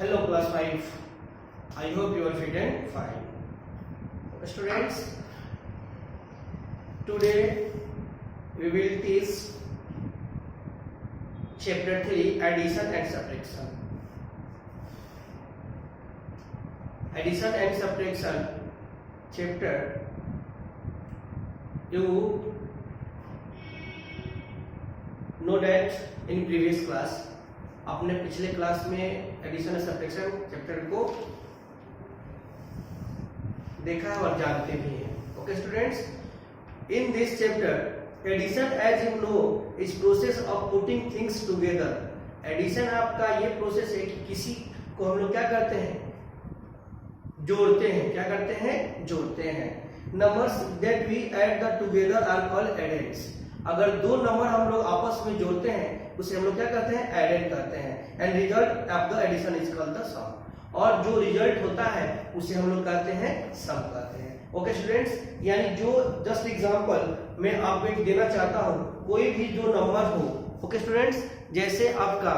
Hello class 5. I hope you are fit and fine. Students, today we will teach chapter 3 addition and subtraction. Addition and subtraction chapter, you know that in previous class आपने पिछले class में addition और subtraction chapter को देखा और जानते भी हैं. Okay students, in this chapter addition as you know is process of putting things together. Addition आपका ये प्रोसेस है कि किसी को हम लोग क्या करते हैं, जोड़ते हैं. क्या करते हैं, जोड़ते हैं. Numbers that we add the together are called addends. अगर दो नंबर हम लोग आपस में जोड़ते हैं उसे हम लोग क्या करते हैं, एडेड करते हैं. And result of the addition is called the sum. और जो रिजल्ट होता है उसे हम लोग कहते हैं सम कहते हैं. ओके स्टूडेंट्स, यानी जो जस्ट एग्जांपल मैं आपको एक देना चाहता हूं, कोई भी जो नंबर हो. ओके स्टूडेंट्स, जैसे आपका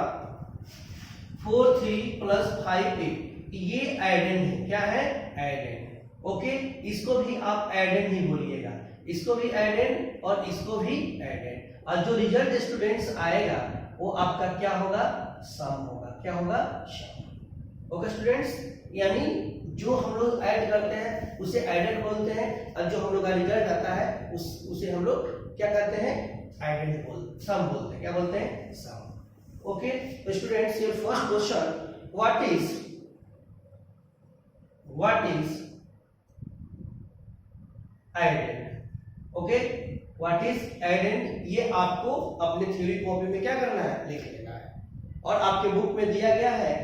4 3 प्लस 5 8, ये एडेड है. क्या है, एडेड. ओके, इसको भी आप एडेड ही बोलिएगा, इसको भी एडेड और इसको भी एडेड. और जो रिजल्ट स्टूडेंट्स आएगा वो आपका क्या होगा, सम होगा. क्या होगा, सम. ओके स्टूडेंट्स, यानी जो हम लोग ऐड करते हैं उसे एडेड बोलते हैं और जो हम लोग का रिजल्ट आता है उसे हम लोग क्या कहते हैं, एडेड बोलते, सम बोलते हैं. क्या बोलते हैं, सम. ओके, तो students your first question, what is added. Okay, what is added, ये आपको अपने थ्योरी कॉपी में क्या करना है, लिख लेना है. और आपके बुक में दिया गया है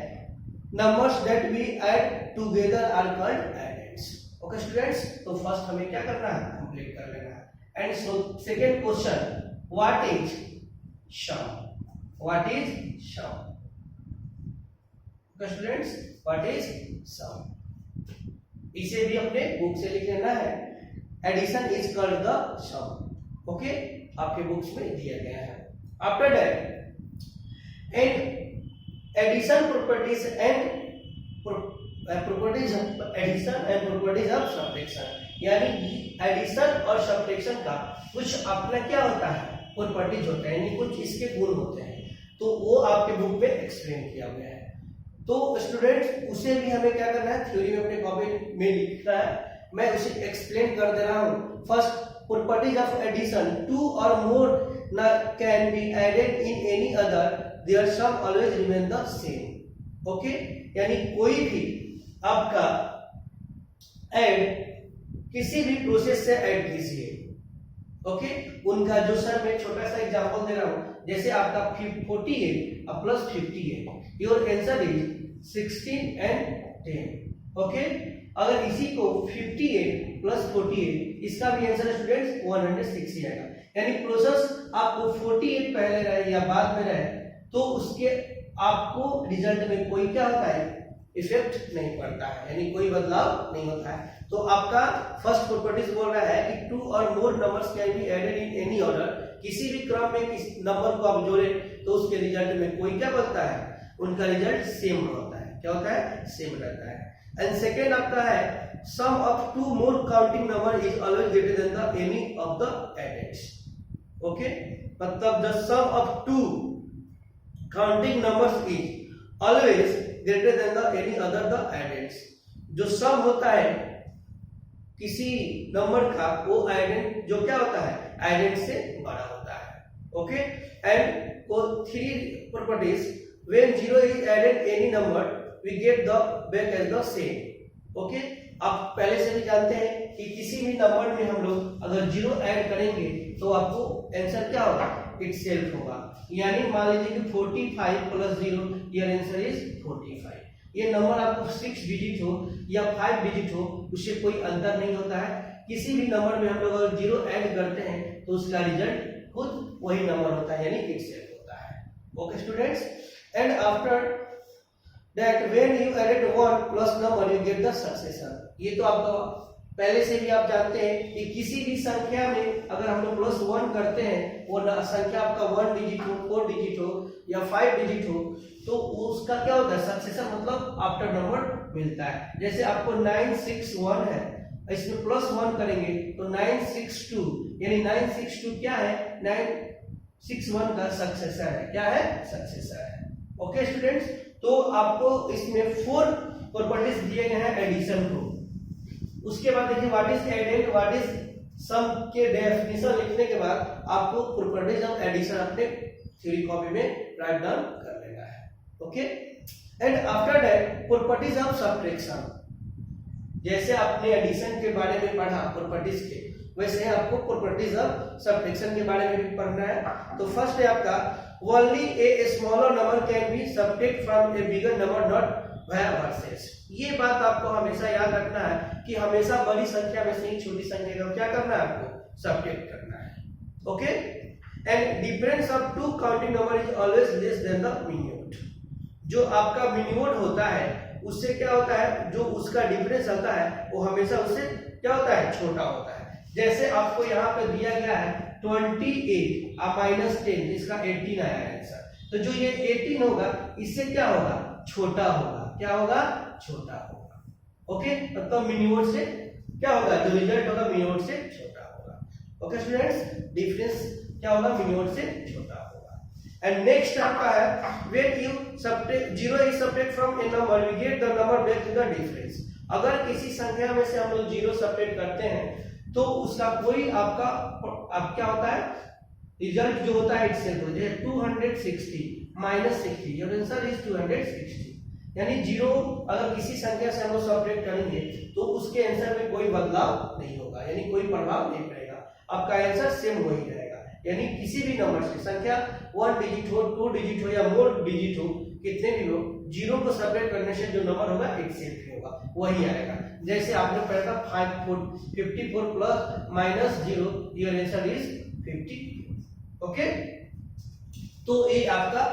numbers that we add together are called addends. Okay students, तो फर्स्ट हमें क्या करना है, कंप्लीट कर लेना है. And so second question, what is sum. What is sum. Okay students, what is sum, इसे भी अपने बुक से लिख लेना है. Addition is called the sum. Okay, आपके बुक्स में दिया गया है. After that and addition properties and properties of addition and properties of subtraction. यानी एडिशन और सब्ट्रैक्शन का कुछ अपना क्या होता है, प्रॉपर्टीज होता है, यानी कुछ इसके गुण होते हैं. तो वो आपके बुक में एक्सप्लेन किया गया है. तो स्टूडेंट्स उसे भी हमें क्या करना है, थ्योरी में अपने कॉपी में लिखना है. मैं उसे एक्सप्लेन कर दे रहा हूं. First, properties of addition, two or more can be added in any other, their sum always remain the same. Okay, यानी कोई भी आपका ऐड किसी भी प्रोसेस से ऐड कीजिए. ओके, उनका जो सर मैं छोटा सा एग्जांपल दे रहा हूं, जैसे आपका 48 plus 58, your answer is 16 and 10. Okay, अगर इसी को 58 प्लस 48, इसका भी आंसर स्टूडेंट्स 160 आएगा. यानी प्रोसेस आपको 48 पहले रहे या बाद में रहे तो उसके आपको रिजल्ट में कोई क्या होता है, इफेक्ट नहीं पड़ता है, यानी कोई बदलाव नहीं होता है. तो आपका फर्स्ट प्रॉपर्टीज बोल रहा है कि टू और more numbers can be added in any order. किसी भी क्रम में किस नंबर को आप जोड़े तो उसके रिजल्ट में कोई क्या बनता है, उनका रिजल्ट सेम होता है. क्या होता है, सेम रहता है. एंड सेकेंड आपका है sum of two more counting number is always greater than the any of the addends. Okay, मतलब the sum of two counting numbers is always greater than the any other the addends. जो sum होता है किसी number का वो added जो क्या होता है, एडेड से बड़ा होता है. ओके, एंड वो three properties, when zero is added any number we get the back as the same. Okay, आप पहले से भी जानते हैं कि किसी भी नंबर में हम लोग अगर जीरो ऐड करेंगे तो आपको आंसर क्या होगा, इटसेल्फ होगा. यानी मान लीजिए कि 45 प्लस 0, योर आंसर इज 45. ये नंबर आपको 6 डिजिट हो या 5 डिजिट हो, उससे कोई अंतर नहीं होता है. किसी भी नंबर में हम लोग अगर जीरो ऐड करते हैं तो उसका रिजल्ट खुद वही नंबर होता है, यानी इटसेल्फ होता है. Okay students, and after that when you added one plus number you get the succession. ये तो आपका पहले से भी आप जानते हैं कि किसी भी संख्या में अगर हम लोग प्लस 1 करते हैं, वो संख्या आपका 1 डिजिट हो, 4 डिजिट हो या 5 डिजिट हो, तो उसका उसका क्या होता है सक्सेसर, मतलब आफ्टर नंबर मिलता है। जैसे आपको 961 है, इसमें +1 करेंगे तो 962, यानी 962 क्या है 961 का सक्सेसर है। क्या है सक्सेसर है। ओके स्टूडेंट्स, तो आपको इसमें 4 प्रॉपर्टीज दिए गए हैं एडिशन को। उसके बाद देखिए what is added, what is sum के डेफिनेशन लिखने के बाद आपको प्रॉपर्टीज ऑफ एडिशन अपने थ्योरी कॉपी में राइट डाउन कर लेना है। Okay, and after that properties of subtraction. जैसे आपने एडिशन के बारे में पढ़ा प्रॉपर्टीज के, वैसे आपको प्रॉपर्टीज ऑफ सब्ट्रैक्शन के बारे में भी पढ़ना है। तो फर्स्ट है आपका only a smaller number can be subtract from A bigger number not via versus. ये बात आपको हमेशा याद रखना है कि हमेशा बड़ी संख्या में से ही छोटी संख्या का क्या करना है आपको सब्ट्रैक्ट करना है। Okay, and difference of two counting number is always less than the minuend. जो आपका मिनिमोड होता है उससे क्या होता है, जो उसका डिफरेंस होता है वो हमेशा उससे क्या होता है छोटा होता है। जैसे आपको यहाँ पे दिया गया है 28 -10, इसका 18 आया है आंसर। तो जो ये 18 होगा इससे क्या होगा छोटा होगा। क्या होगा छोटा होगा। ओके, मतलब मिनिमोड से क्या होगा, जो रिजल्ट होगा मिनिमोड से छोटा होगा। ओके स्टूडेंट्स, डिफरेंस क्या होगा मिनिमोड से छोटा होगा। एंड नेक्स्ट आपका है when you subtract 0 is subtract from a number we get the number back to the difference. अगर किसी संख्या में से हम लोग 0 सब्ट्रैक्ट करते हैं तो उसका कोई आपका आप क्या होता है रिजल्ट जो होता है इससे हो जाए 260 -60, योर आंसर इज 260। यानी 0 अगर किसी संख्या से हम लोग सब्ट्रैक्ट करेंगे तो उसके आंसर में कोई बदलाव नहीं होगा, यानी कोई प्रभाव नहीं पड़ेगा, आपका आंसर सेम वही रहेगा। यानी किसी भी नंबर से संख्या 1 डिजिट हो 2 डिजिट हो या मोर डिजिट हो, कितने भी हो, 0 को सब्ट्रैक्ट करने से जो नंबर होगा एक सेम ही होगा, वही आएगा। जैसे आपने पढ़ा था 54 plus -0, your answer is 50। Okay, तो ये आपका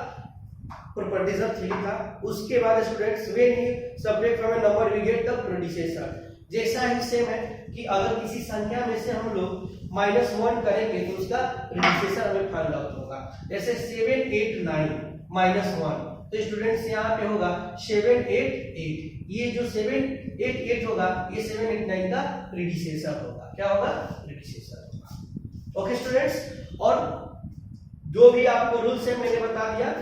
प्रॉपर्टीज ऑफ थ्री था। उसके बाद students when you subtract from a number we get the predecessor. जैसा ही सेम है कि अगर किसी संख्या में से हम लोग -1 करेंगे तो उसका प्रेडिसेसर हमें फाइंड आउट होगा। जैसे 7 8 9 -1, तो स्टूडेंट्स यहाँ पे होगा 7 8 8। ये जो 7 8 8 होगा ये 7 8 9 का प्रेडिसेसर होगा। क्या होगा प्रेडिसेसर होगा। ओके स्टूडेंट्स, और जो भी आपको रूल्स है मैंने बता दिया।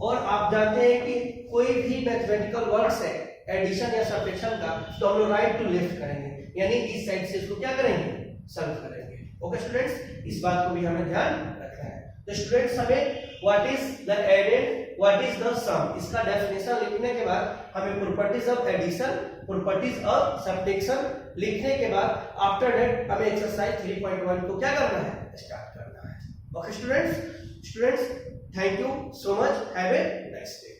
और आप जानते हैं कि कोई भी मैथमेटिकल वर्ड्स है एडिशन या सब्ट्रैक्शन का तो हम लोग राइट टू लेफ्ट करेंगे, यानी इस साइड से इसको क्या करेंगे सॉल्व करेंगे। ओके स्टूडेंट्स, इस बात को भी हमें ध्यान रखना है। तो स्टूडेंट्स हमें व्हाट इज द एडेड, व्हाट इज द सम, इसका डेफिनेशन लिखने के बाद हमें properties of addition, properties of subtraction लिखने के बाद आफ्टर दैट हमें एक्सरसाइज 3.1 को क्या करना है स्टार्ट करना है। Okay students, thank you so much. Have a nice day.